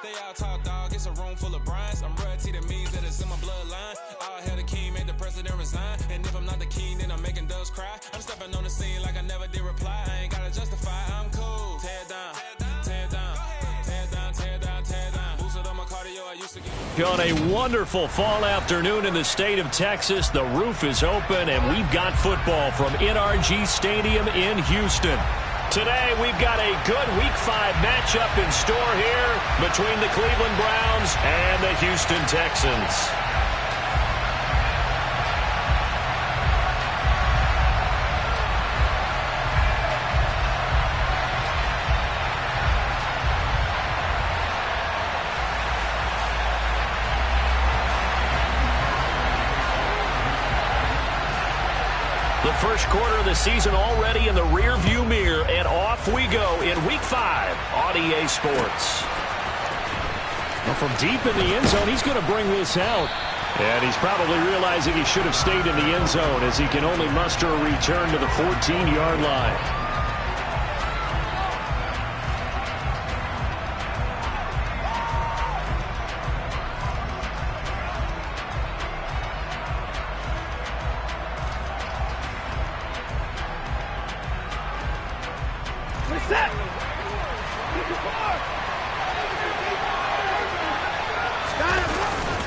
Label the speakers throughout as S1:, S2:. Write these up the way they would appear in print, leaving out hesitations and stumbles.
S1: They all talk, dog. It's a room full of Bryans. I'm royalty, that means that it's in my bloodline. All hail the king, made the president resign. And if I'm not the king, then I'm making doves cry. I'm stepping on the scene like I never did reply. I ain't gotta justify, I'm cool. Tear down, tear down, tear down, tear down, tear down. Boosted on my cardio, I used to get.
S2: On a wonderful fall afternoon in the state of Texas, the roof is open, and we've got football from NRG Stadium in Houston. Today, we've got a good Week 5 matchup in store here between the Cleveland Browns and the Houston Texans. The first quarter of the season already in the rearview mirror, and off we go in Week 5 on EA Sports. Well, from deep in the end zone, he's going to bring this out. And he's probably realizing he should have stayed in the end zone as he can only muster a return to the 14-yard line.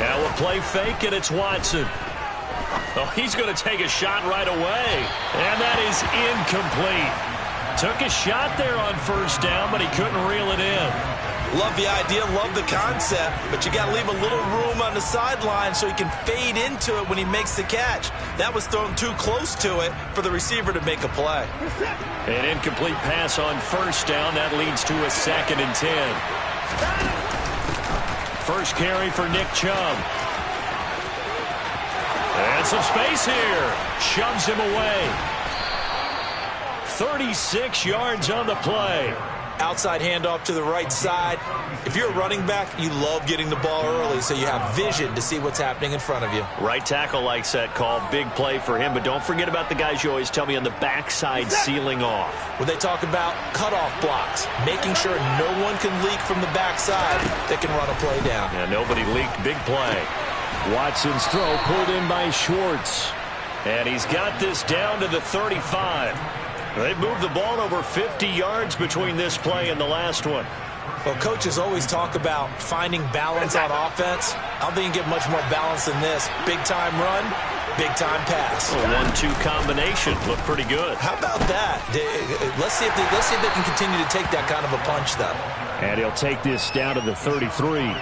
S2: Now a play fake, and it's Watson. Oh, he's going to take a shot right away. And that is incomplete. Took a shot there on first down, but he couldn't reel it in.
S3: Love the idea, love the concept, but you got to leave a little room on the sideline so he can fade into it when he makes the catch. That was thrown too close to it for the receiver to make a play.
S2: An incomplete pass on first down. That leads to a 2nd and 10. First carry for Nick Chubb. And some space here. Shoves him away. 36 yards on the play.
S3: Outside handoff to the right side. If you're a running back, you love getting the ball early so you have vision to see what's happening in front of you.
S2: Right tackle likes that call. Big play for him, but don't forget about the guys you always tell me on the backside sealing off.
S3: When they talk about cutoff blocks, making sure no one can leak from the backside that can run a play down.
S2: Yeah, nobody leaked. Big play. Watson's throw pulled in by Schwartz. And he's got this down to the 35. They moved the ball over 50 yards between this play and the last one.
S3: Well, coaches always talk about finding balance on offense. I don't think you can get much more balance than this. Big-time run, big-time pass.
S2: A 1-2 combination looked pretty good.
S3: How about that? Let's see if they can continue to take that kind of a punch, though.
S2: And he'll take this down to the 33.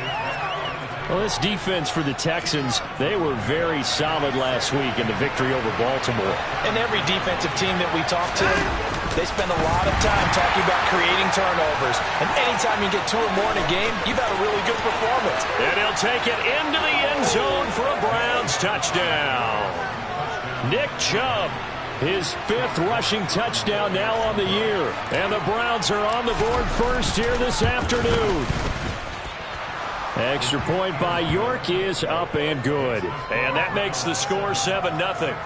S2: Well, this defense for the Texans, they were very solid last week in the victory over Baltimore.
S3: And every defensive team that we talk to, they spend a lot of time talking about creating turnovers. And anytime you get 2 or more in a game, you've had a really good performance.
S2: And he'll take it into the end zone for a Browns touchdown. Nick Chubb, his 5th rushing touchdown now on the year. And the Browns are on the board first here this afternoon. Extra point by York is up and good. And that makes the score 7-0.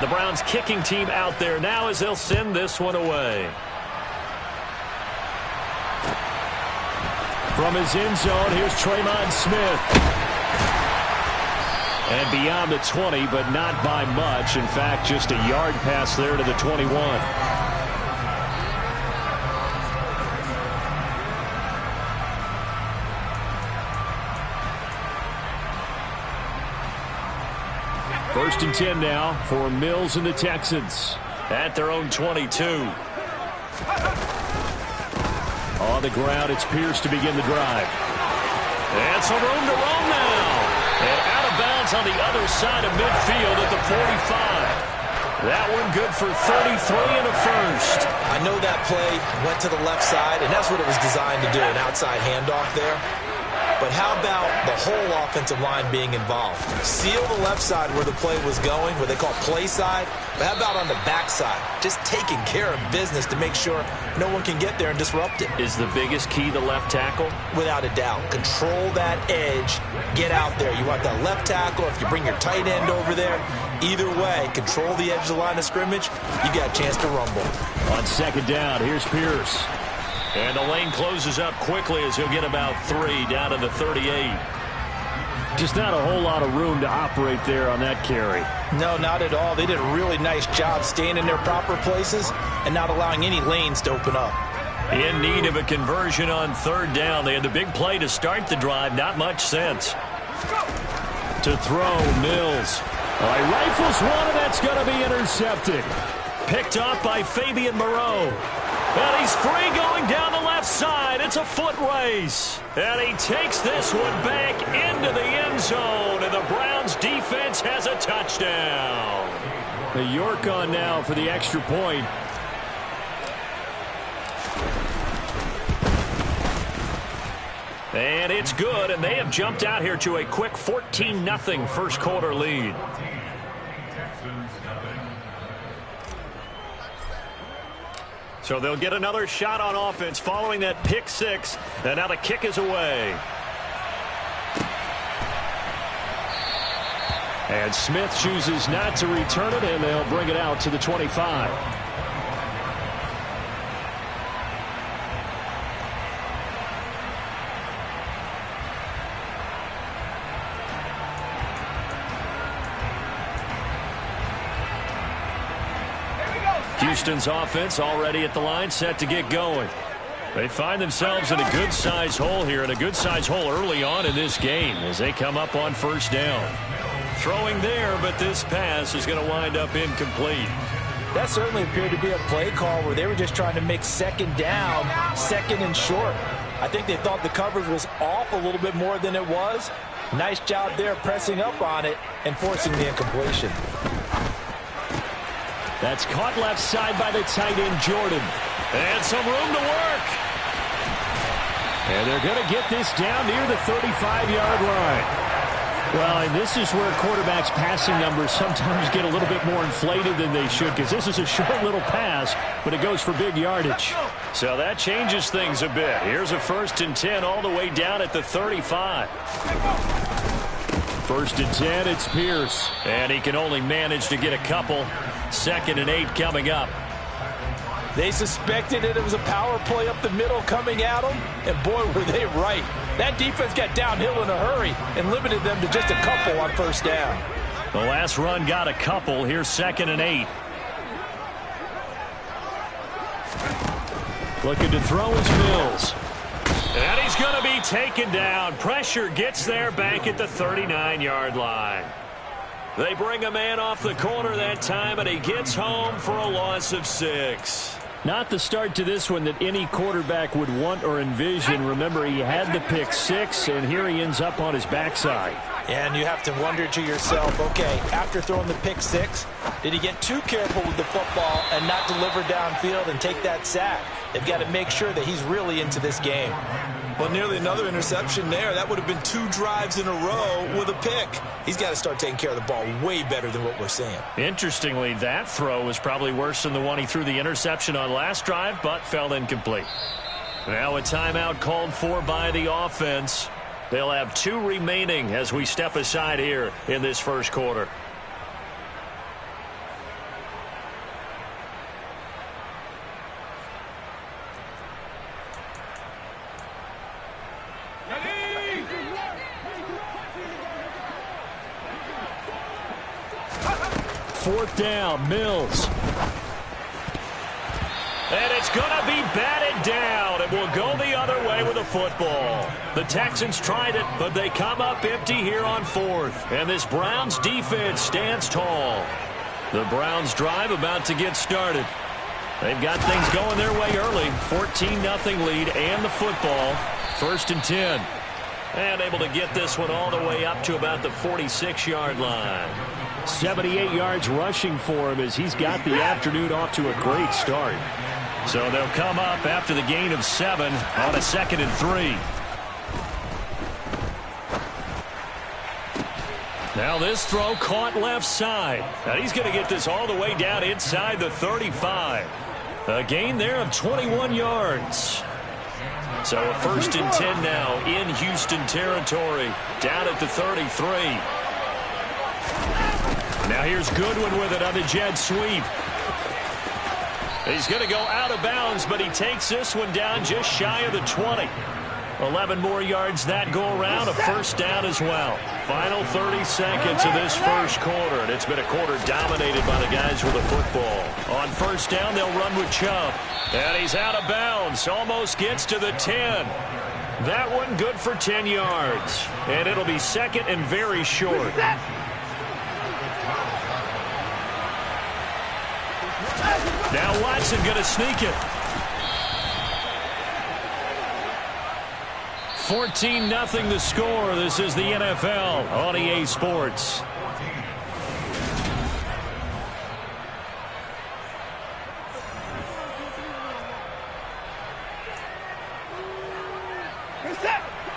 S2: The Browns kicking team out there now as they'll send this one away. From his end zone, here's Tremon Smith. And beyond the 20, but not by much. In fact, just a yard pass there to the 21. First and 10 now for Mills and the Texans at their own 22. On the ground, it's Pierce to begin the drive. And some room to roam now. And out of bounds on the other side of midfield at the 45. That one good for 33 and a first.
S3: I know that play went to the left side, and that's what it was designed to do, an outside handoff there. But how about the whole offensive line being involved? Seal the left side where the play was going, what they call play side. But how about on the back side? Just taking care of business to make sure no one can get there and disrupt it.
S2: Is the biggest key the left tackle?
S3: Without a doubt. Control that edge. Get out there. You want that left tackle. If you bring your tight end over there, Either way, control the edge of the line of scrimmage, you got a chance to rumble.
S2: On second down, here's Pierce. And the lane closes up quickly as he'll get about 3 down to the 38. Just not a whole lot of room to operate there on that carry.
S3: No, not at all. They did a really nice job staying in their proper places and not allowing any lanes to open up.
S2: In need of a conversion on third down. They had the big play to start the drive. Not much sense. To throw, Mills. He rifles one, and that's going to be intercepted. Picked off by Fabian Moreau. And he's free going down the left side. It's a foot race. And he takes this one back into the end zone. And the Browns defense has a touchdown. The York on now for the extra point. And it's good, and they have jumped out here to a quick 14-0 first quarter lead. So they'll get another shot on offense following that pick six, and now the kick is away. And Smith chooses not to return it, and they'll bring it out to the 25. Houston's offense already at the line, set to get going. They find themselves in a good-sized hole here, and a good-sized hole early on in this game as they come up on first down. Throwing there, but this pass is going to wind up incomplete.
S3: That certainly appeared to be a play call where they were just trying to make second down, second and short. I think they thought the coverage was off a little bit more than it was. Nice job there pressing up on it and forcing the incompletion.
S2: That's caught left side by the tight end, Jordan. And some room to work. And they're going to get this down near the 35-yard line. Well, and this is where quarterbacks' passing numbers sometimes get a little bit more inflated than they should, because this is a short little pass, but it goes for big yardage. So that changes things a bit. Here's a 1st and 10 all the way down at the 35. 1st and 10, it's Pierce. And he can only manage to get a couple. 2nd and 8 coming up.
S3: They suspected it was a power play up the middle coming at them, and boy, were they right. That defense got downhill in a hurry and limited them to just a couple on first down.
S2: The last run got a couple. Here's 2nd and 8. Looking to throw is Mills. And he's going to be taken down. Pressure gets there back at the 39-yard line. They bring a man off the corner that time, and he gets home for a loss of 6. Not the start to this one that any quarterback would want or envision. Remember, he had the pick 6, and here he ends up on his backside.
S3: And you have to wonder to yourself, okay, after throwing the pick 6, did he get too careful with the football and not deliver downfield and take that sack? They've got to make sure that he's really into this game. Well, nearly another interception there. That would have been 2 drives in a row with a pick. He's got to start taking care of the ball way better than what we're seeing.
S2: Interestingly, that throw was probably worse than the one he threw the interception on last drive, but fell incomplete. Now a timeout called for by the offense. They'll have 2 remaining as we step aside here in this first quarter. Fourth down, Mills. And it's going to be batted down. It will go the other way with the football. The Texans tried it, but they come up empty here on 4th. And this Browns defense stands tall. The Browns drive about to get started. They've got things going their way early. 14-0 lead and the football. 1st and 10. And able to get this one all the way up to about the 46-yard line. 78 yards rushing for him as he's got the afternoon off to a great start. So they'll come up after the gain of 7 on a 2nd and 3. Now this throw caught left side. And he's going to get this all the way down inside the 35. A gain there of 21 yards. So a 1st and 10 now in Houston territory, down at the 33. Now here's Goodwin with it on the jet sweep. He's going to go out of bounds, but he takes this one down just shy of the 20. 11 more yards that go around, a first down as well. Final 30 seconds of this first quarter, and it's been a quarter dominated by the guys with the football. On first down, they'll run with Chubb. And he's out of bounds, almost gets to the 10. That one good for 10 yards. And it'll be second and very short. Now Watson going to sneak it. 14-0 the score. This is the NFL on EA Sports.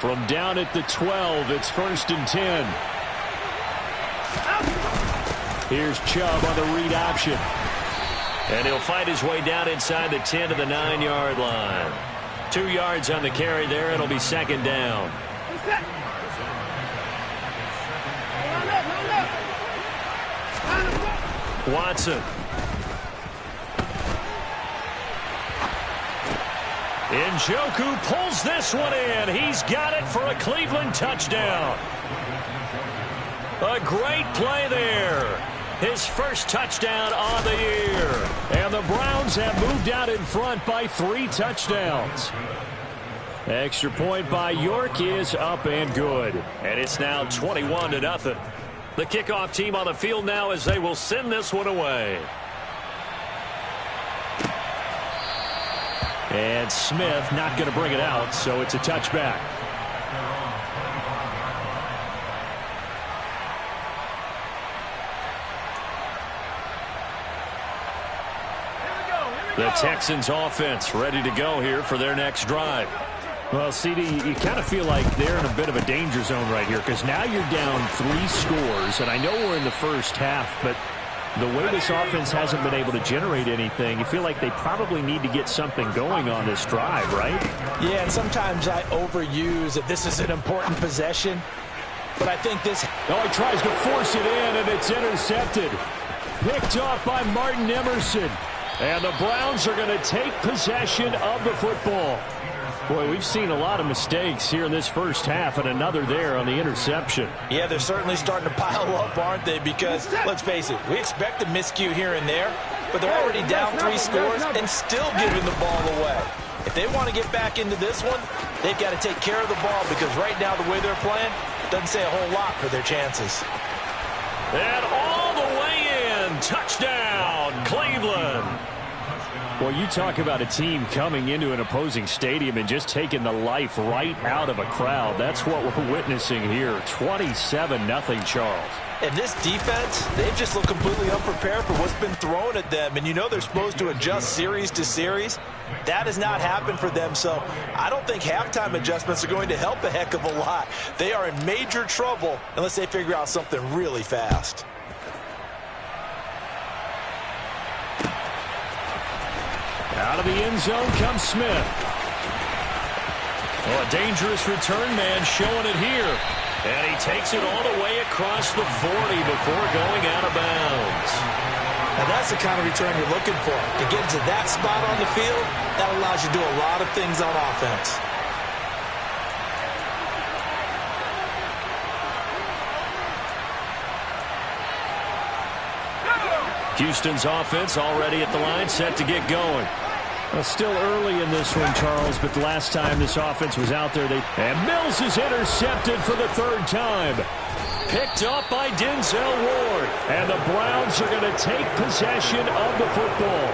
S2: From down at the 12, it's 1st and 10. Here's Chubb on the read option. And he'll fight his way down inside the 10 to the 9-yard line. 2 yards on the carry there. It'll be second down. Watson. Njoku pulls this one in. He's got it for a Cleveland touchdown. A great play there. His first touchdown on the year. And the Browns have moved out in front by 3 touchdowns. Extra point by York is up and good. And it's now 21-0. The kickoff team on the field now as they will send this one away. And Smith not going to bring it out, so it's a touchback. The Texans offense ready to go here for their next drive. Well, CD, you kind of feel like they're in a bit of a danger zone right here because now you're down 3 scores, and I know we're in the first half, but the way this offense hasn't been able to generate anything, you feel like they probably need to get something going on this drive, right?
S3: Yeah, and sometimes I overuse that this is an important possession, but I think this...
S2: Oh, he tries to force it in, and it's intercepted. Picked off by Martin Emerson. And the Browns are going to take possession of the football. Boy, we've seen a lot of mistakes here in this first half, and another there on the interception.
S3: Yeah, they're certainly starting to pile up, aren't they? Because, let's face it, we expect a miscue here and there, but they're already down 3 scores and still giving the ball away. If they want to get back into this one, they've got to take care of the ball because right now the way they're playing doesn't say a whole lot for their chances.
S2: And all the way in, touchdown, Cleveland. Well, you talk about a team coming into an opposing stadium and just taking the life right out of a crowd. That's what we're witnessing here. 27-0, Charles.
S3: And this defense, they've just looked completely unprepared for what's been thrown at them. And you know they're supposed to adjust series to series. That has not happened for them. So I don't think halftime adjustments are going to help a heck of a lot. They are in major trouble unless they figure out something really fast.
S2: Out of the end zone comes Smith. Oh, a dangerous return man showing it here. And he takes it all the way across the 40 before going out of bounds.
S3: Now that's the kind of return you're looking for. To get into that spot on the field, that allows you to do a lot of things on offense.
S2: Houston's offense already at the line, set to get going. Well, still early in this one, Charles, but the last time this offense was out there, and Mills is intercepted for the 3rd time. Picked up by Denzel Ward. And the Browns are going to take possession of the football.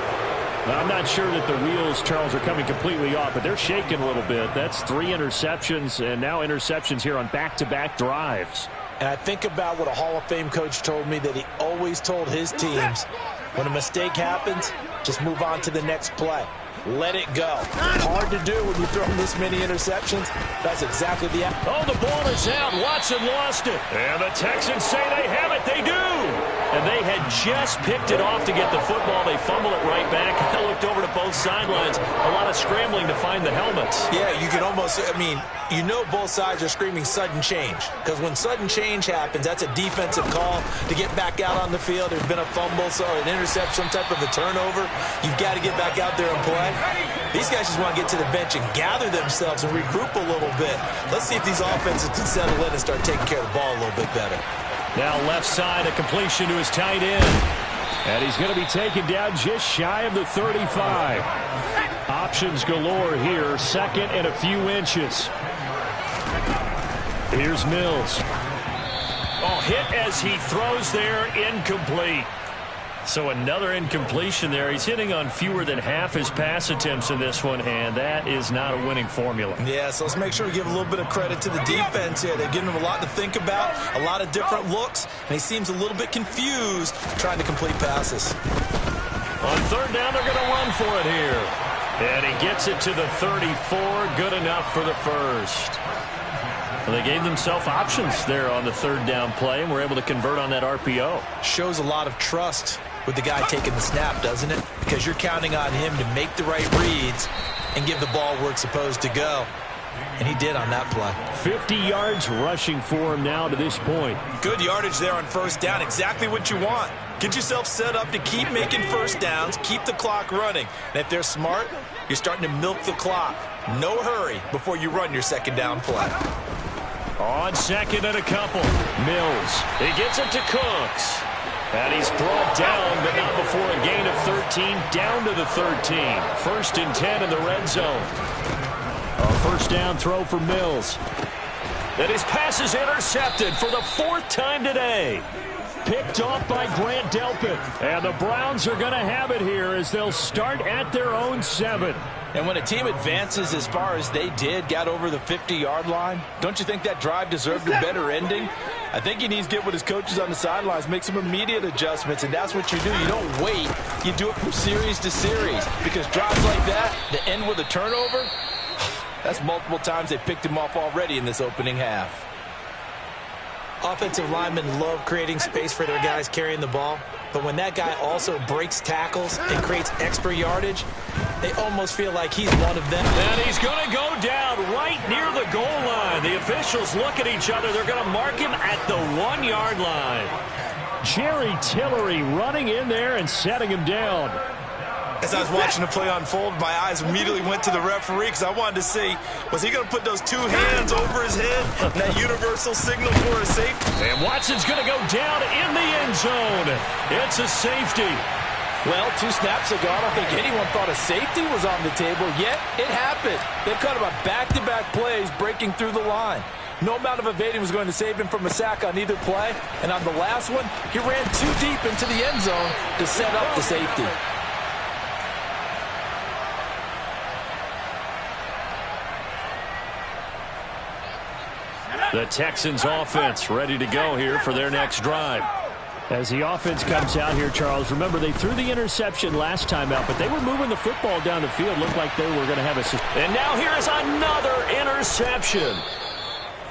S2: I'm not sure that the wheels, Charles, are coming completely off, but they're shaking a little bit. That's 3 interceptions, and now interceptions here on back-to-back drives.
S3: And I think about what a Hall of Fame coach told me that he always told his teams, when a mistake happens, just move on to the next play. Let it go. Hard to do when you throw this many interceptions. That's exactly the...
S2: Oh, the ball is out. Watson lost it. And the Texans say they have it. They do. And they had just picked it off to get the football. They fumbled it right back. I looked over to both sidelines. A lot of scrambling to find the helmets.
S3: Yeah, you can almost, you know both sides are screaming sudden change. Because when sudden change happens, that's a defensive call to get back out on the field. There's been a fumble, so an interception, some type of a turnover. You've got to get back out there and play. These guys just want to get to the bench and gather themselves and regroup a little bit. Let's see if these offenses can settle in and start taking care of the ball a little bit better.
S2: Now left side, a completion to his tight end. And he's going to be taken down just shy of the 35. Options galore here. Second and a few inches. Here's Mills. Oh, hit as he throws there. Incomplete. So another incompletion there. He's hitting on fewer than half his pass attempts in this one, and that is not a winning formula.
S3: Yeah, so let's make sure we give a little bit of credit to the defense here. They're giving him a lot to think about, a lot of different looks, and he seems a little bit confused trying to complete passes.
S2: On third down, they're going to run for it here. And he gets it to the 34. Good enough for the first. Well, they gave themselves options there on the third down play, and were able to convert on that RPO.
S3: Shows a lot of trust with the guy taking the snap, doesn't it? Because you're counting on him to make the right reads and give the ball where it's supposed to go. And he did on that play.
S2: 50 yards rushing for him now to this point.
S3: Good yardage there on first down. Exactly what you want. Get yourself set up to keep making first downs, keep the clock running. And if they're smart, you're starting to milk the clock. No hurry before you run your second down play.
S2: On second and a couple. Mills. He gets it to Cooks. And he's brought down, but not before a gain of 13, down to the 13. First and 10 in the red zone. A first down throw for Mills. And his pass is intercepted for the fourth time today. Picked off by Grant Delpit. And the Browns are going to have it here as they'll start at their own 7.
S3: And when a team advances as far as they did, got over the 50-yard line, don't you think that drive deserved a better ending? I think he needs to get with his coaches on the sidelines, make some immediate adjustments, and that's what you do. You don't wait. You do it from series to series, because drives like that, to end with a turnover, that's multiple times they picked him off already in this opening half. Offensive linemen love creating space for their guys carrying the ball, but when that guy also breaks tackles and creates extra yardage, they almost feel like he's one of them.
S2: And he's going to go down right near the goal line. The officials look at each other. They're going to mark him at the 1-yard line. Jerry Tillery running in there and setting him down.
S3: As I was watching the play unfold, my eyes immediately went to the referee because I wanted to see, was he going to put those two hands over his head, that universal signal for a safety?
S2: And Watson's going to go down in the end zone. It's a safety.
S3: Well, 2 snaps ago, I don't think anyone thought a safety was on the table, yet it happened. They've cut about back-to-back plays breaking through the line. No amount of evading was going to save him from a sack on either play, and on the last one, he ran too deep into the end zone to set up the safety.
S2: The Texans offense ready to go here for their next drive. As the offense comes out here, Charles, remember they threw the interception last time out, but they were moving the football down the field. Looked like they were going to have a... And now here is another interception.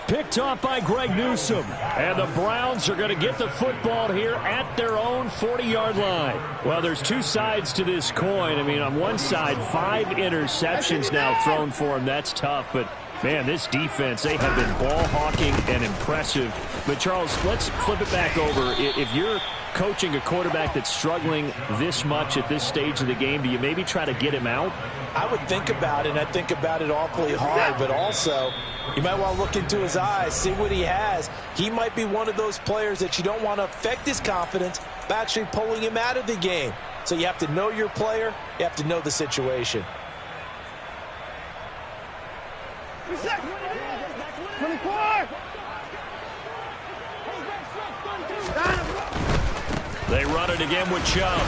S2: Picked off by Greg Newsome. And the Browns are going to get the football here at their own 40-yard line. Well, there's 2 sides to this coin. I mean, on one side, 5 interceptions now thrown for him. That's tough, but... man, this defense, they have been ball hawking and impressive. But, Charles, let's flip it back over. If you're coaching a quarterback that's struggling this much at this stage of the game, do you maybe try to get him out?
S3: I would think about it, and I think about it awfully hard. But also, you might want to look into his eyes, see what he has. He might be one of those players that you don't want to affect his confidence by actually pulling him out of the game. So you have to know your player. You have to know the situation.
S2: They run it again with Chubb.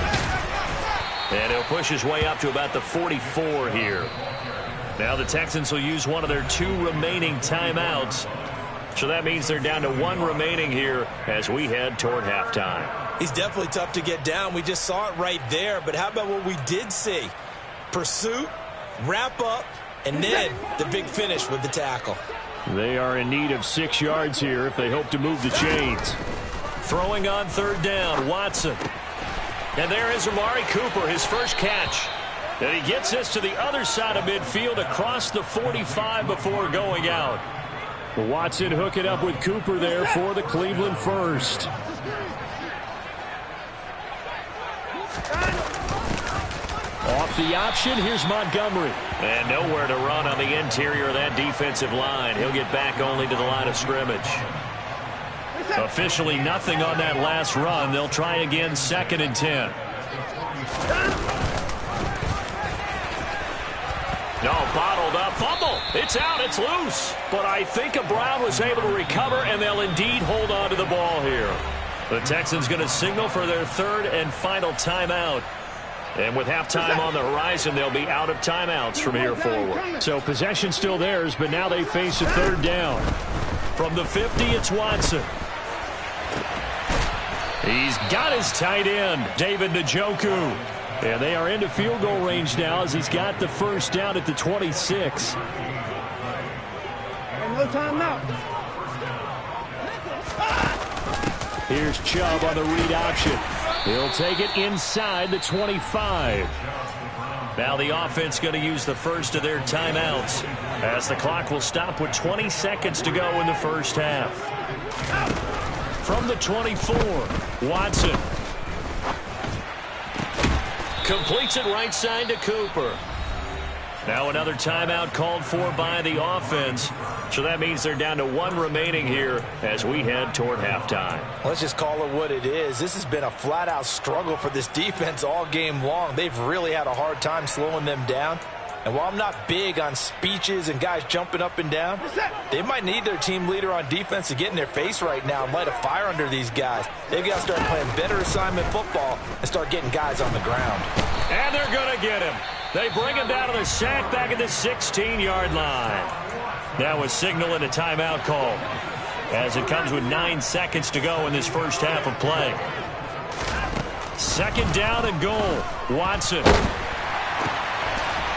S2: And he'll push his way up to about the 44 here. Now the Texans will use one of their 2 remaining timeouts. So that means they're down to 1 remaining here as we head toward halftime.
S3: He's definitely tough to get down. We just saw it right there. But how about what we did see? Pursuit, wrap up, and then the big finish with the tackle.
S2: They are in need of 6 yards here if they hope to move the chains. Throwing on third down, Watson. And there is Amari Cooper, his first catch. And he gets this to the other side of midfield across the 45 before going out. Watson hooking up with Cooper there for the Cleveland first. Off the option, here's Montgomery. And nowhere to run on the interior of that defensive line. He'll get back only to the line of scrimmage. Officially nothing on that last run. They'll try again, 2nd and 10. No, bottled up. Fumble. It's out. It's loose. But I think Brown was able to recover, and they'll indeed hold on to the ball here. The Texans going to signal for their 3rd and final timeout. And with halftime on the horizon, they'll be out of timeouts from here forward. So possession still theirs, but now they face a 3rd down. From the 50, it's Watson. He's got his tight end, David Njoku. And they are into field goal range now as he's got the first down at the 26.
S4: No timeout.
S2: Here's Chubb on the read option. He'll take it inside the 25. Now the offense going to use the first of their timeouts as the clock will stop with 20 seconds to go in the first half. From the 24, Watson. Completes it right side to Cooper. Now another timeout called for by the offense. So that means they're down to 1 remaining here as we head toward halftime.
S3: Let's just call it what it is. This has been a flat-out struggle for this defense all game long. They've really had a hard time slowing them down. And while I'm not big on speeches and guys jumping up and down, they might need their team leader on defense to get in their face right now and light a fire under these guys. They've got to start playing better assignment football and start getting guys on the ground.
S2: And they're going to get him. They bring him down to the sack back at the 16-yard line. That was signaling a timeout call as it comes with 9 seconds to go in this first half of play. 2nd down and goal. Watson.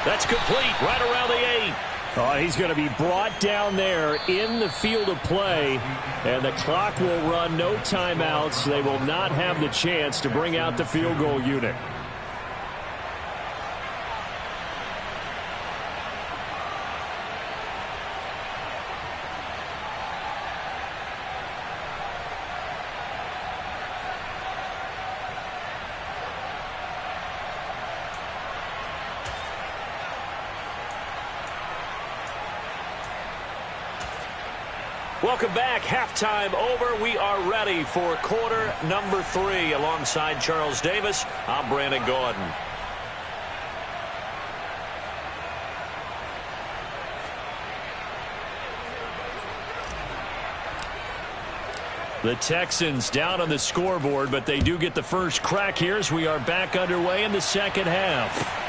S2: That's complete right around the 8. Oh, he's going to be brought down there in the field of play, and the clock will run, no timeouts. They will not have the chance to bring out the field goal unit. Welcome back. Halftime over. We are ready for quarter number 3. Alongside Charles Davis, I'm Brandon Gordon. The Texans down on the scoreboard, but they do get the first crack here as we are back underway in the second half.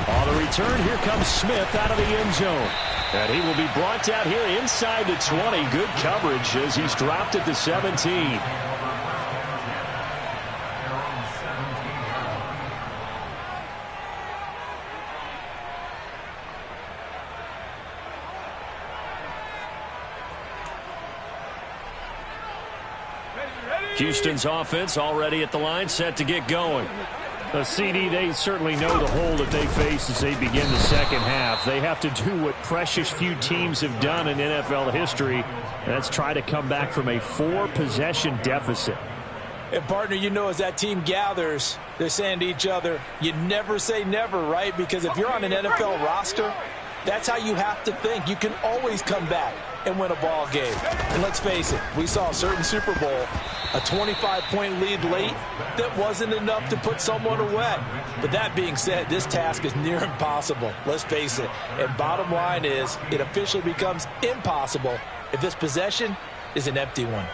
S2: On the return, here comes Smith out of the end zone. And he will be brought down here inside the 20. Good coverage as he's dropped at the 17. Houston's offense already at the line, set to get going. CD, they certainly know the hole that they face as they begin the second half. They have to do what precious few teams have done in NFL history, and that's try to come back from a 4-possession deficit.
S3: And, partner, you know, as that team gathers, they're saying to each other, you never say never, right? Because if you're on an NFL roster, that's how you have to think. You can always come back and win a ball game. And let's face it, we saw a certain Super Bowl, a 25-point lead late that wasn't enough to put someone away. But that being said, this task is near impossible. Let's face it. And bottom line is, it officially becomes impossible if this possession is an empty one.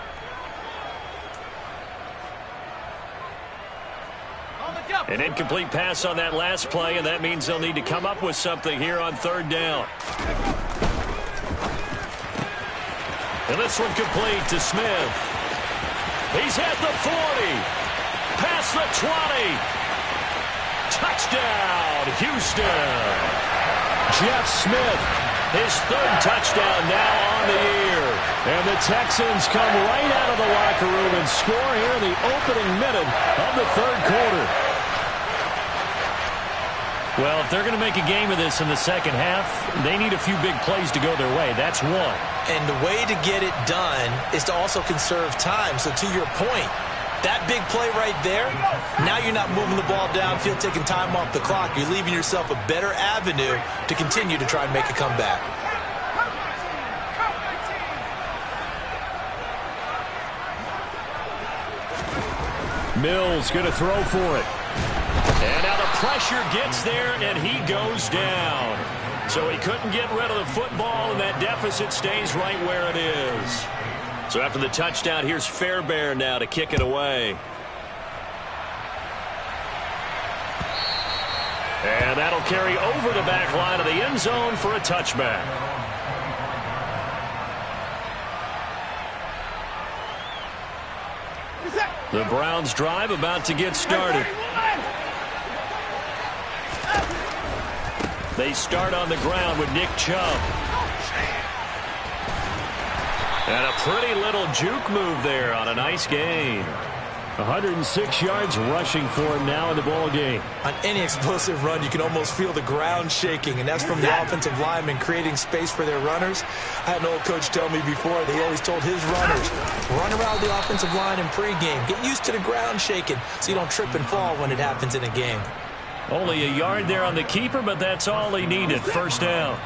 S2: An incomplete pass on that last play, and that means they'll need to come up with something here on third down. And this one complete to Smith. He's at the 40. Past the 20. Touchdown, Houston. Jeff Smith, his 3rd touchdown now on the year. And the Texans come right out of the locker room and score here in the opening minute of the third quarter. Well, if they're going to make a game of this in the second half, they need a few big plays to go their way. That's one.
S3: And the way to get it done is to also conserve time. So to your point, that big play right there, now you're not moving the ball downfield, taking time off the clock. You're leaving yourself a better avenue to continue to try and make a comeback.
S2: Mills going to throw for it. And now the pressure gets there, and he goes down. So he couldn't get rid of the football, and that deficit stays right where it is. So after the touchdown, here's Fairbairn now to kick it away. And that'll carry over the back line of the end zone for a touchback. The Browns drive about to get started. They start on the ground with Nick Chubb. And a pretty little juke move there on a nice gain. 106 yards rushing for him now in the ball game.
S3: On any explosive run, you can almost feel the ground shaking, and that's from the offensive linemen creating space for their runners. I had an old coach tell me before, that he always told his runners, run around the offensive line in pregame. Get used to the ground shaking so you don't trip and fall when it happens in a game.
S2: Only a yard there on the keeper, but that's all he needed. First down.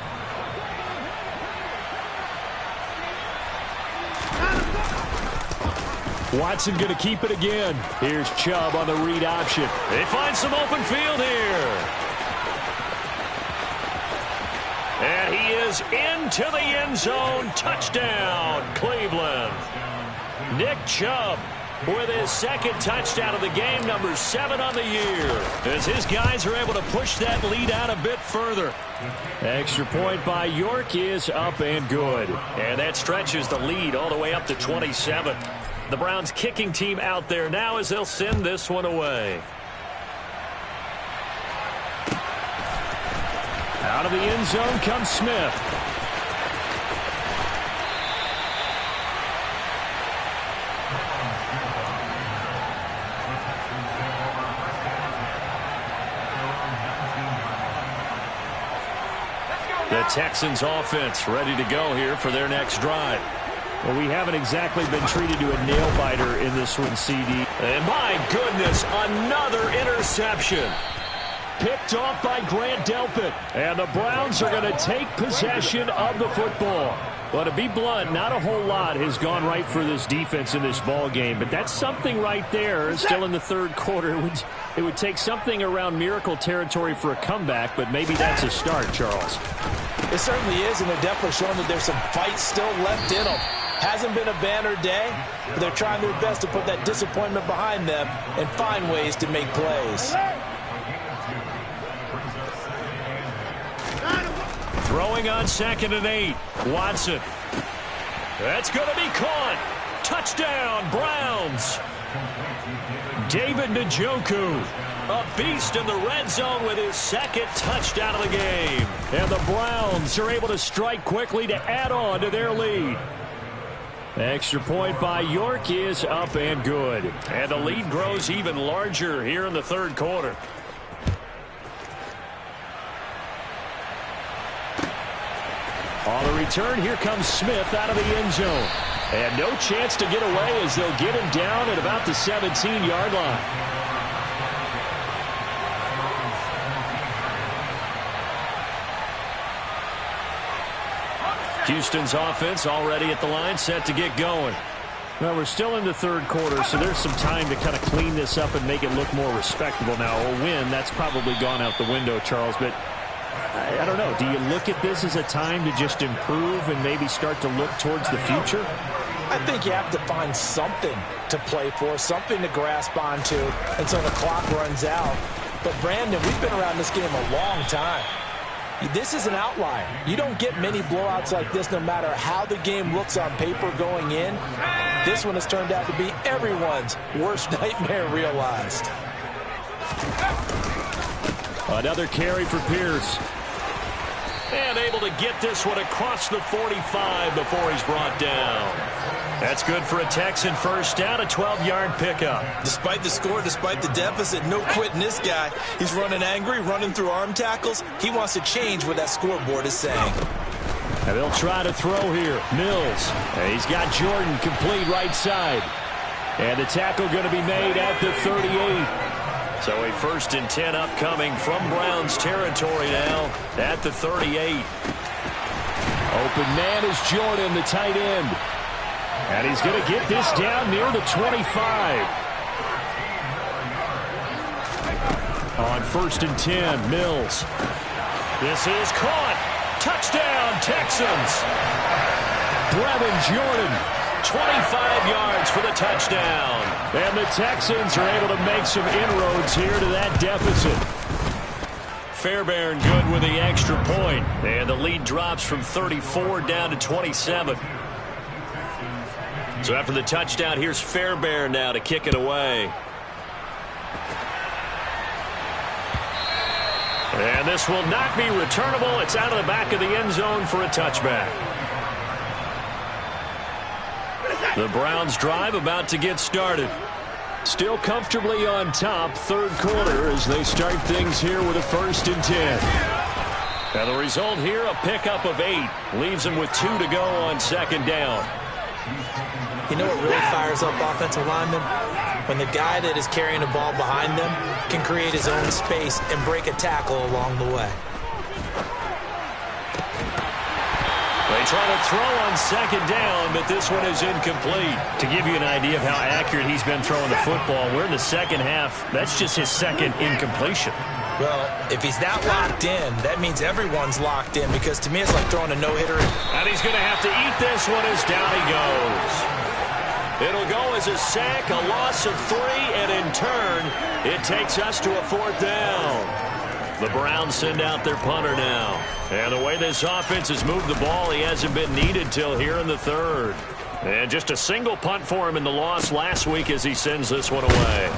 S2: Watson going to keep it again. Here's Chubb on the read option. They find some open field here. And he is into the end zone. Touchdown, Cleveland. Nick Chubb with his second touchdown of the game, number 7 on the year, as his guys are able to push that lead out a bit further. Extra point by York is up and good. And that stretches the lead all the way up to 27. The Browns kicking team out there now as they'll send this one away. Out of the end zone comes Smith. The Texans offense ready to go here for their next drive. Well, we haven't exactly been treated to a nail-biter in this one, CD. And my goodness, another interception. Picked off by Grant Delpit. And the Browns are going to take possession of the football. Well, to be blunt, not a whole lot has gone right for this defense in this ball game. But that's something right there. Still in the third quarter. It would take something around miracle territory for a comeback, but maybe that's a start, Charles.
S3: It certainly is, and they're definitely showing that there's some fight still left in them. Hasn't been a banner day, but they're trying their best to put that disappointment behind them and find ways to make plays.
S2: Throwing on 2nd and 8. Watson. That's going to be caught. Touchdown, Browns. David Njoku, a beast in the red zone with his second touchdown of the game. And the Browns are able to strike quickly to add on to their lead. Extra point by York is up and good. And the lead grows even larger here in the third quarter. On the return, here comes Smith out of the end zone. And no chance to get away as they'll get him down at about the 17-yard line. Houston's offense already at the line, set to get going. Well, we're still in the third quarter, so there's some time to kind of clean this up and make it look more respectable now. A win, that's probably gone out the window, Charles, but I don't know. Do you look at this as a time to just improve and maybe start to look towards the future?
S3: I think you have to find something to play for, something to grasp onto until the clock runs out. But, Brandon, we've been around this game a long time. This is an outlier. You don't get many blowouts like this no matter how the game looks on paper going in. This one has turned out to be everyone's worst nightmare realized.
S2: Another carry for Pierce. And able to get this one across the 45 before he's brought down. That's good for a Texan first down, a 12-yard pickup.
S3: Despite the score, despite the deficit, no quitting this guy. He's running angry, running through arm tackles. He wants to change what that scoreboard is saying.
S2: And they'll try to throw here. Mills. And he's got Jordan complete right side. And the tackle going to be made at the 38. So a 1st and 10 upcoming from Browns territory now at the 38. Open man is Jordan, the tight end. And he's going to get this down near the 25. On 1st and 10, Mills. This is caught. Touchdown, Texans. Brevin Jordan, 25 yards for the touchdown. And the Texans are able to make some inroads here to that deficit. Fairbairn good with the extra point. And the lead drops from 34 down to 27. So after the touchdown, here's Fairbairn now to kick it away. And this will not be returnable. It's out of the back of the end zone for a touchback. The Browns drive about to get started. Still comfortably on top, 3rd quarter as they start things here with a 1st and 10. And the result here, a pickup of 8. Leaves them with 2 to go on 2nd down.
S3: You know what really fires up offensive linemen? When the guy that is carrying the ball behind them can create his own space and break a tackle along the way.
S2: They try to throw on 2nd down, but this one is incomplete. To give you an idea of how accurate he's been throwing the football, we're in the 2nd half. That's just his 2nd incompletion.
S3: Well, if he's not locked in, that means everyone's locked in, because to me it's like throwing a no-hitter.
S2: And he's going to have to eat this one as down he goes. It'll go as a sack, a loss of 3, and in turn, it takes us to a 4th down. The Browns send out their punter now. And the way this offense has moved the ball, he hasn't been needed till here in the 3rd. And just a single punt for him in the loss last week as he sends this one away.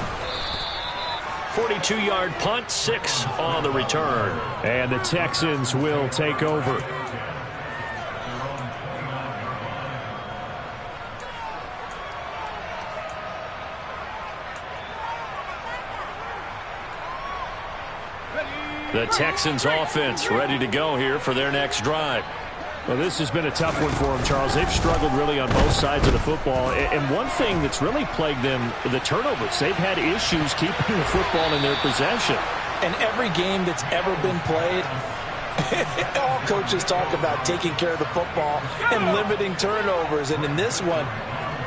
S2: 42-yard punt, 6 on the return. And the Texans will take over. The Texans offense ready to go here for their next drive. Well, this has been a tough one for them, Charles. They've struggled really on both sides of the football. And one thing that's really plagued them, the turnovers. They've had issues keeping the football in their possession.
S3: And every game that's ever been played, all coaches talk about taking care of the football and limiting turnovers. And in this one,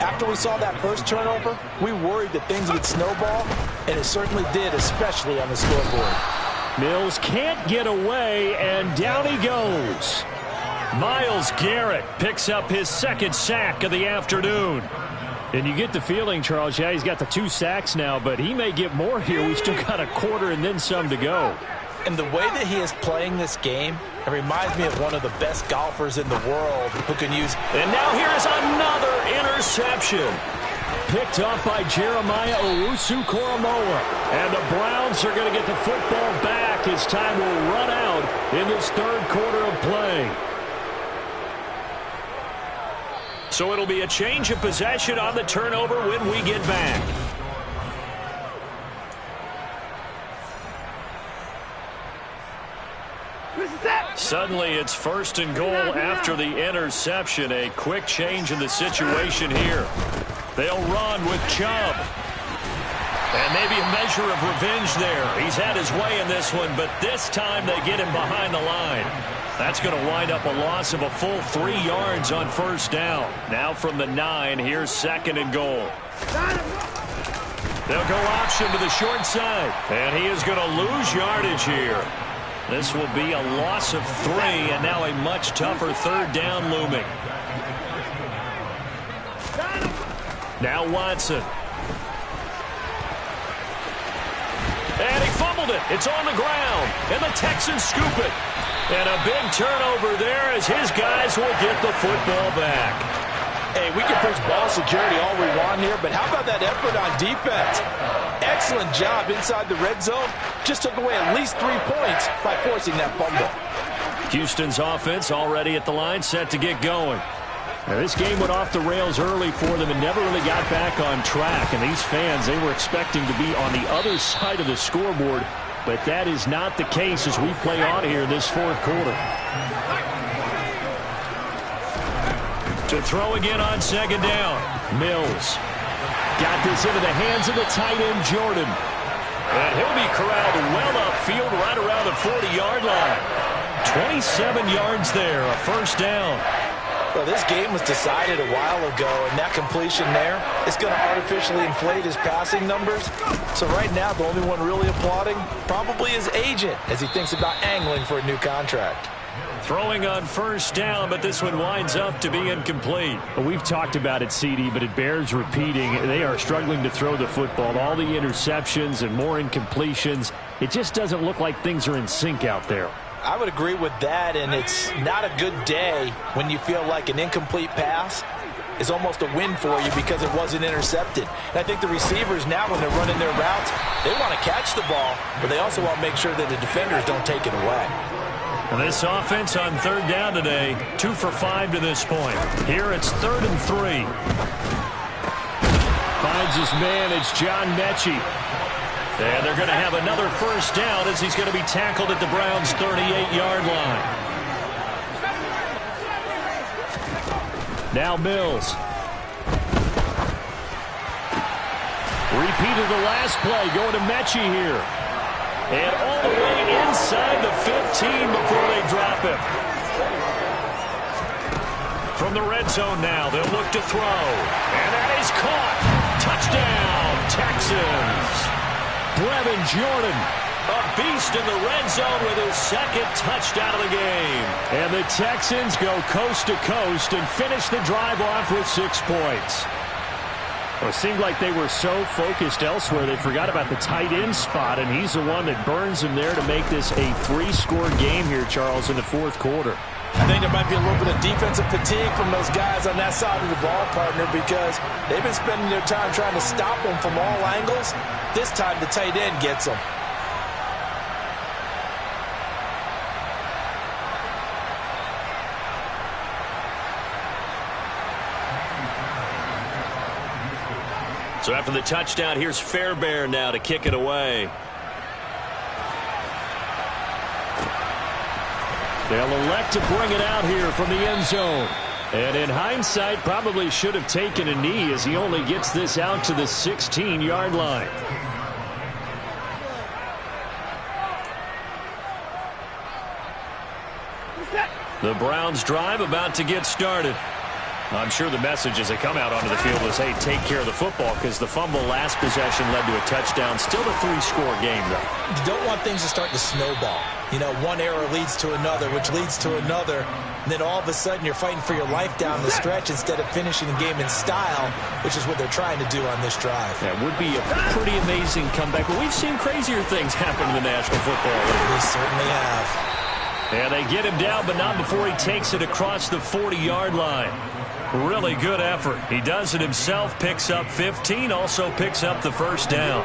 S3: after we saw that first turnover, we worried that things would snowball, and it certainly did, especially on the scoreboard.
S2: Mills can't get away, and down he goes. Myles Garrett picks up his 2nd sack of the afternoon. And you get the feeling, Charles, yeah, he's got the 2 sacks now, but he may get more here. We've still got a quarter and then some to go.
S3: And the way that he is playing this game, it reminds me of one of the best golfers in the world who can use...
S2: And now here is another interception. Picked off by Jeremiah Owusu-Koramoah. And the Browns are going to get the football back as time will run out in this 3rd quarter of play. So it'll be a change of possession on the turnover when we get back. Suddenly it's 1st and goal after the interception. A quick change in the situation here. They'll run with Chubb. And maybe a measure of revenge there. He's had his way in this one, but this time they get him behind the line. That's going to wind up a loss of a full 3 yards on 1st down. Now from the 9, here's 2nd and goal. They'll go option to the short side. And he is going to lose yardage here. This will be a loss of 3, and now a much tougher 3rd down looming. Now Watson. And he fumbled it. It's on the ground. And the Texans scoop it. And a big turnover there as his guys will get the football back.
S3: Hey, we can preach ball security all we want here, but how about that effort on defense? Excellent job inside the red zone. Just took away at least 3 points by forcing that fumble.
S2: Houston's offense already at the line, set to get going. Now, this game went off the rails early for them and never really got back on track. And these fans, they were expecting to be on the other side of the scoreboard, but that is not the case as we play on here this fourth quarter. To throw again on second down. Mills got this into the hands of the tight end, Jordan. And he'll be corralled well upfield right around the 40-yard line. 27 yards there, a first down.
S3: Well, this game was decided a while ago, and that completion there is going to artificially inflate his passing numbers. So right now, the only one really applauding probably his agent as he thinks about angling for a new contract.
S2: Throwing on first down, but this one winds up to be incomplete. Well, we've talked about it, CD, but it bears repeating. They are struggling to throw the football. All the interceptions and more incompletions. It just doesn't look like things are in sync out there.
S3: I would agree with that, and it's not a good day when you feel like an incomplete pass is almost a win for you because it wasn't intercepted. And I think the receivers now, when they're running their routes, they want to catch the ball, but they also want to make sure that the defenders don't take it away.
S2: And this offense on third down today, 2 for 5 to this point. Here it's 3rd and 3. Finds his man, it's John Mechie. And they're going to have another first down as he's going to be tackled at the Browns' 38-yard line. Now Mills. Repeated the last play, going to Mechie here. And all the way inside the 15 before they drop him. From the red zone now, they'll look to throw. And that is caught. Touchdown, Texans. Brevin Jordan, a beast in the red zone with his second touchdown of the game. And the Texans go coast to coast and finish the drive off with 6 points. Well, it seemed like they were so focused elsewhere they forgot about the tight end spot, and he's the one that burns them there to make this a 3-score game here, Charles, in the fourth quarter.
S3: I think there might be a little bit of defensive fatigue from those guys on that side of the ball, partner, because they've been spending their time trying to stop them from all angles. This time the tight end gets them.
S2: So after the touchdown, here's Fairbairn now to kick it away. They'll elect to bring it out here from the end zone. And in hindsight, probably should have taken a knee as he only gets this out to the 16-yard line. The Browns drive about to get started. I'm sure the message as they come out onto the field is, hey, take care of the football, because the fumble last possession led to a touchdown. Still a 3-score game, though.
S3: You don't want things to start to snowball. You know, one error leads to another, which leads to another. And then all of a sudden you're fighting for your life down the stretch instead of finishing the game in style, which is what they're trying to do on this drive.
S2: That would be a pretty amazing comeback. But we've seen crazier things happen in the National Football League.
S3: We certainly have.
S2: And they get him down, but not before he takes it across the 40-yard line. Really good effort. He does it himself, picks up 15, also picks up the first down.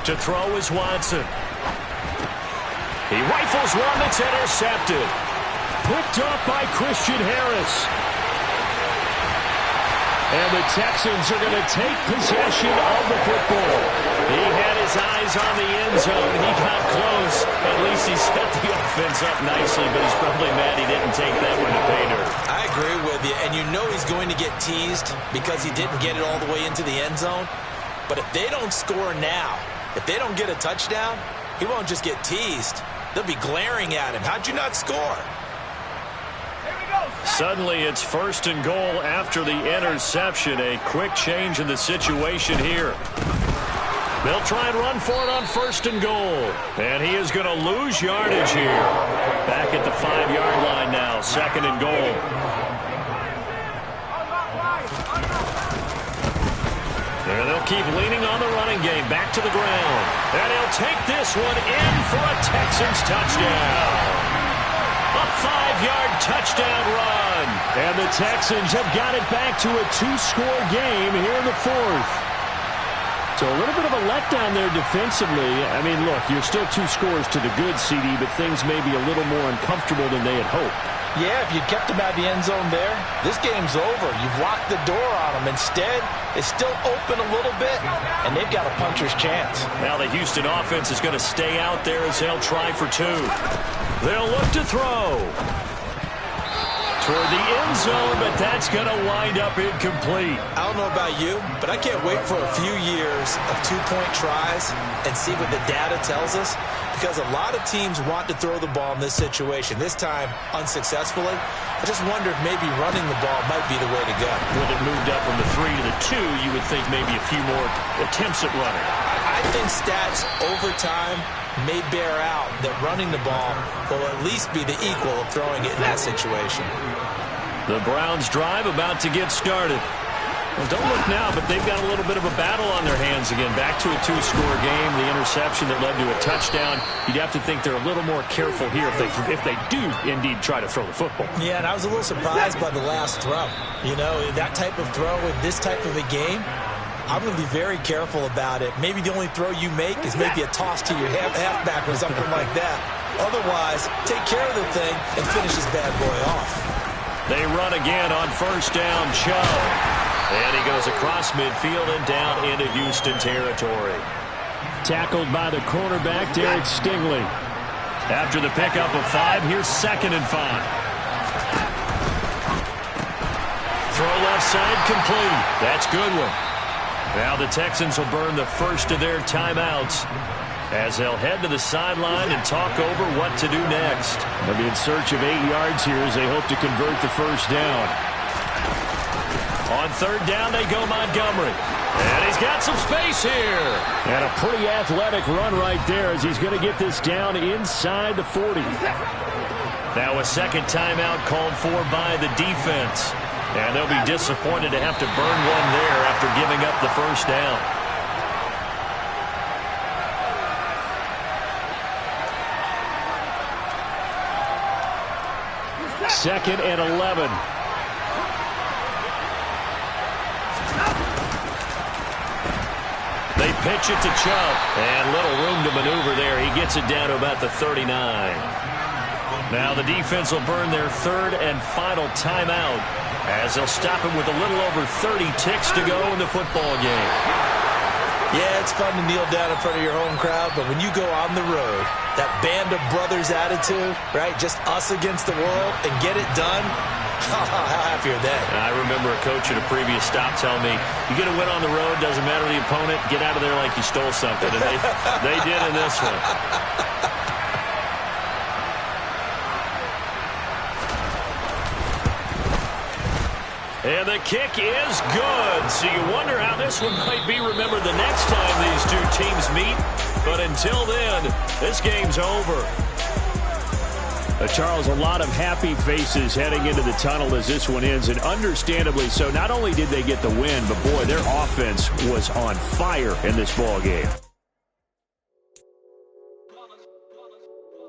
S2: To throw is Watson. He rifles one that's intercepted. Picked up by Christian Harris. And the Texans are going to take possession of the football. He had his eyes on the end zone. He got close. At least he set the offense up nicely, but he's probably mad he didn't take that one to pay dirt.
S3: I agree with you, and you know he's going to get teased because he didn't get it all the way into the end zone. But if they don't score now, if they don't get a touchdown, he won't just get teased. They'll be glaring at him. How'd you not score?
S2: Suddenly it's 1st and goal after the interception. A quick change in the situation here. They'll try and run for it on 1st and goal. And he is going to lose yardage here. Back at the 5-yard line now. 2nd and goal. And they'll keep leaning on the running game. Back to the ground. And he'll take this one in for a Texans touchdown. A 5-yard touchdown run. And the Texans have got it back to a 2-score game here in the fourth. So a little bit of a letdown there defensively. I mean, look, you're still 2 scores to the good, CD, but things may be a little more uncomfortable than they had hoped.
S3: Yeah, if you'd kept them out of the end zone there, this game's over. You've locked the door on them. Instead, it's still open a little bit, and they've got a puncher's chance.
S2: Now the Houston offense is going to stay out there as they'll try for 2. They'll look to throw toward the end zone, but that's going to wind up incomplete.
S3: I don't know about you, but I can't wait for a few years of 2-point tries and see what the data tells us, because a lot of teams want to throw the ball in this situation, this time unsuccessfully. I just wonder if maybe running the ball might be the way to go.
S2: With it moved up from the 3 to the 2, you would think maybe a few more attempts at running.
S3: I think stats over time may bear out that running the ball will at least be the equal of throwing it in that situation.
S2: The Browns drive about to get started. Well, don't look now, but they've got a little bit of a battle on their hands again. Back to a 2-score game. The interception that led to a touchdown. You'd have to think they're a little more careful here if they do indeed try to throw the football.
S3: Yeah, and I was a little surprised by the last throw. You know, that type of throw in this type of a game, I'm going to be very careful about it. Maybe the only throw you make is maybe a toss to your halfback or something like that. Otherwise, take care of the thing and finish this bad boy off.
S2: They run again on first down. Chubb. And he goes across midfield and down into Houston territory. Tackled by the cornerback, Derek Stingley. After the pickup of 5, here's 2nd and 5. Throw left side complete. That's Goodwin. Now the Texans will burn the first of their timeouts as they'll head to the sideline and talk over what to do next. They'll be in search of 8 yards here as they hope to convert the first down. On 3rd down, they go Montgomery. And he's got some space here. And a pretty athletic run right there as he's going to get this down inside the 40. Now a second timeout called for by the defense. And they'll be disappointed to have to burn one there after giving up the first down. 2nd and 11. They pitch it to Chubb. And little room to maneuver there. He gets it down to about the 39. Now the defense will burn their 3rd and final timeout as they'll stop him with a little over 30 ticks to go in the football game.
S3: Yeah, it's fun to kneel down in front of your home crowd, but when you go on the road, that band of brothers attitude, right, just us against the world, and get it done, how happy are they?
S2: I remember a coach at a previous stop telling me, you get a win on the road, doesn't matter the opponent, get out of there like you stole something. And they did in this one. And the kick is good. So you wonder how this one might be remembered the next time these two teams meet. But until then, this game's over. Charles, a lot of happy faces heading into the tunnel as this one ends, and understandably so. Not only did they get the win, but boy, their offense was on fire in this ball game.